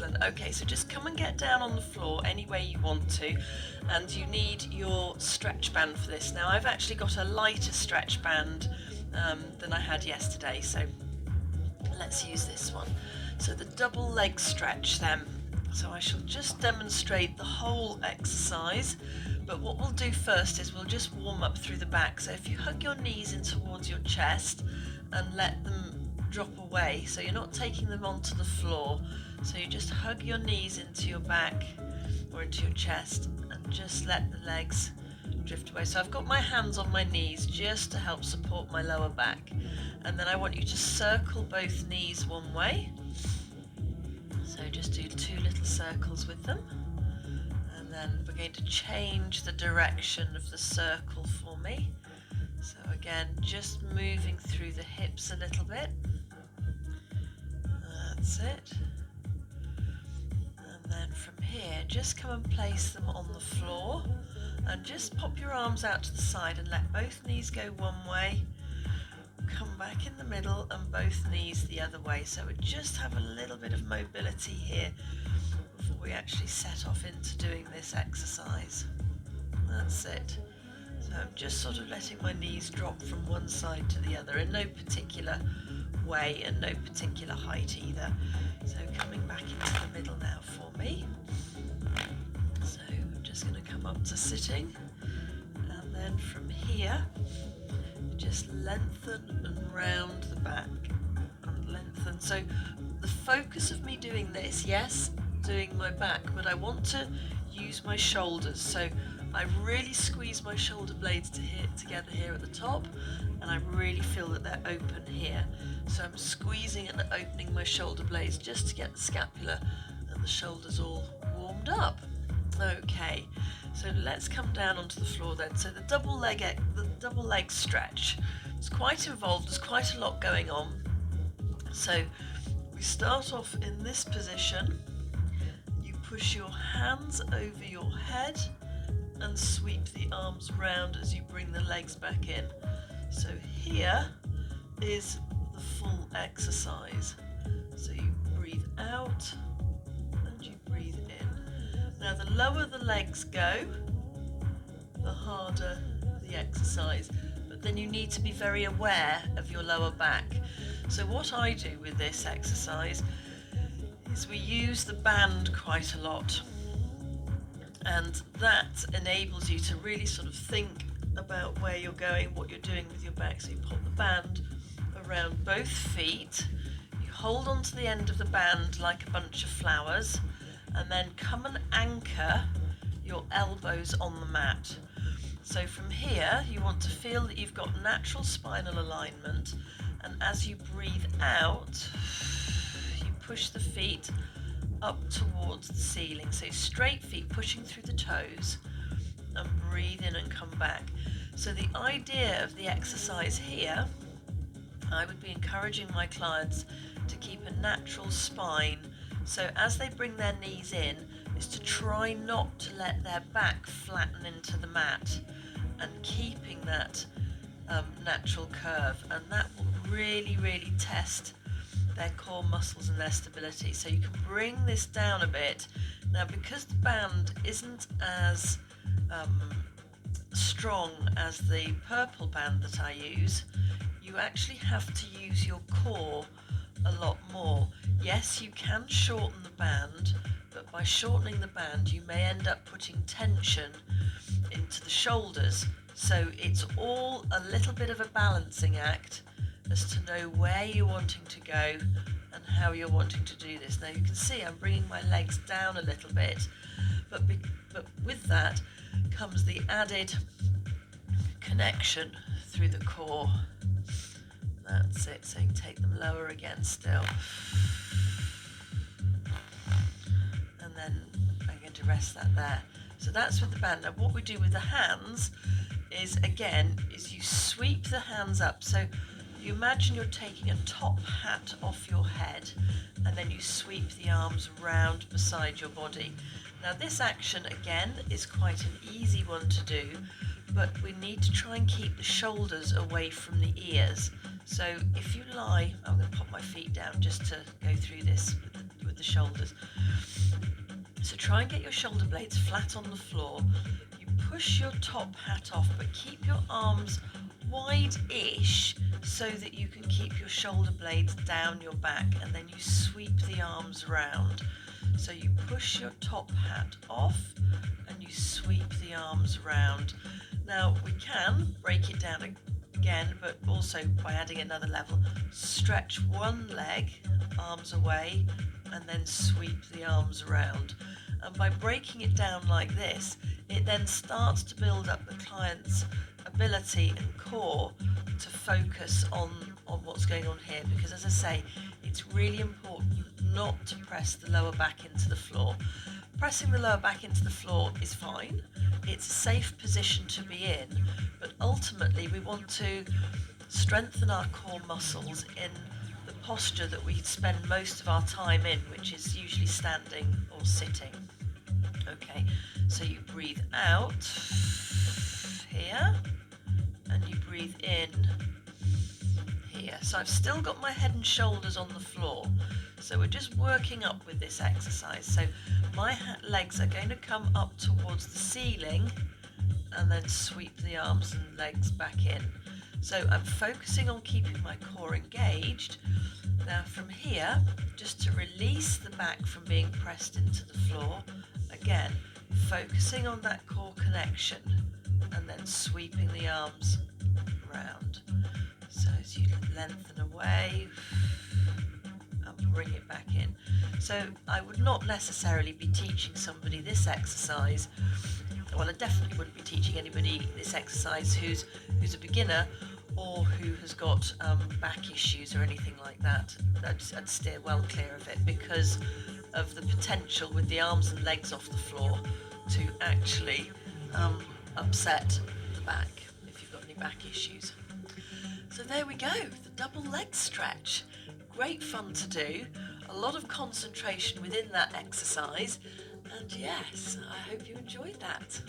Excellent. Okay, so just come and get down on the floor any way you want to, and you need your stretch band for this. Now, I've actually got a lighter stretch band than I had yesterday, so let's use this one. So the double leg stretch then. So I shall just demonstrate the whole exercise, but what we'll do first is we'll just warm up through the back. So if you hug your knees in towards your chest and let them drop away, so you're not taking them onto the floor, so you just hug your knees into your back or into your chest and just let the legs drift away. So I've got my hands on my knees just to help support my lower back, and then I want you to circle both knees one way. So just do 2 little circles with them, and then we're going to change the direction of the circle for me. So again, just moving through the hips a little bit. That's it. And then from here, just come and place them on the floor, and just pop your arms out to the side and let both knees go one way. Come back in the middle and both knees the other way. So we just have a little bit of mobility here before we actually set off into doing this exercise. That's it. So I'm just sort of letting my knees drop from one side to the other in no particular way and no particular height either. So coming back into the middle now for me. So I'm just going to come up to sitting, and then from here just lengthen and round the back and lengthen. So the focus of me doing this, yes, doing my back, but I want to use my shoulders. So I really squeeze my shoulder blades together here at the top, and I really feel that they're open here. So I'm squeezing and opening my shoulder blades just to get the scapula and the shoulders all warmed up. Okay, so let's come down onto the floor then. So the double leg stretch, it's quite involved, there's quite a lot going on. So we start off in this position. You push your hands over your head and sweep the arms round as you bring the legs back in. So here is the full exercise. So you breathe out and you breathe in. Now the lower the legs go, the harder the exercise, but then you need to be very aware of your lower back. So what I do with this exercise is we use the band quite a lot, and that enables you to really sort of think about where you're going, what you're doing with your back. So you pop the band around both feet, you hold on to the end of the band like a bunch of flowers, and then come and anchor your elbows on the mat. So from here, you want to feel that you've got natural spinal alignment, and as you breathe out, you push the feet up towards the ceiling. So straight feet pushing through the toes, and breathe in and come back. So the idea of the exercise here, I would be encouraging my clients to keep a natural spine. So as they bring their knees in, is to try not to let their back flatten into the mat, and keeping that natural curve, and that will really, really test their core muscles and their stability. So you can bring this down a bit. Now, because the band isn't as strong as the purple band that I use, you actually have to use your core a lot more. Yes, you can shorten the band, but by shortening the band you may end up putting tension into the shoulders. So it's all a little bit of a balancing act as to know where you're wanting to go and how you're wanting to do this. Now you can see I'm bringing my legs down a little bit, but with that comes the added connection through the core. That's it. So you can take them lower again still. And then I'm going to rest that there. So that's with the band. Now what we do with the hands is you sweep the hands up. So you imagine you're taking a top hat off your head, and then you sweep the arms round beside your body. Now this action again is quite an easy one to do, but we need to try and keep the shoulders away from the ears. So if you lie, I'm going to pop my feet down just to go through this with with the shoulders. So try and get your shoulder blades flat on the floor. You push your top hat off, but keep your arms wide-ish so that you can keep your shoulder blades down your back, and then you sweep the arms round. So you push your top hat off and you sweep the arms round. Now we can break it down again, but also by adding another level. Stretch one leg, arms away, and then sweep the arms around. And by breaking it down like this, it then starts to build up the client's ability and core to focus on what's going on here, because as I say, it's really important not to press the lower back into the floor. Pressing the lower back into the floor is fine, it's a safe position to be in, but ultimately we want to strengthen our core muscles in the posture that we spend most of our time in, which is usually standing or sitting. Okay, so you breathe out here and you breathe in here. So I've still got my head and shoulders on the floor. So we're just working up with this exercise. So my legs are going to come up towards the ceiling and then sweep the arms and legs back in. So I'm focusing on keeping my core engaged. Now from here, just to release the back from being pressed into the floor, again, focusing on that core connection and then sweeping the arms round. So as you lengthen away and bring it back in. So I would not necessarily be teaching somebody this exercise. Well, I definitely wouldn't be teaching anybody this exercise who's a beginner or who has got back issues or anything like that. I'd steer well clear of it because of the potential with the arms and legs off the floor to actually upset the back if you've got any back issues. So there we go, the double leg stretch. Great fun to do, a lot of concentration within that exercise, and yes, I hope you enjoyed that.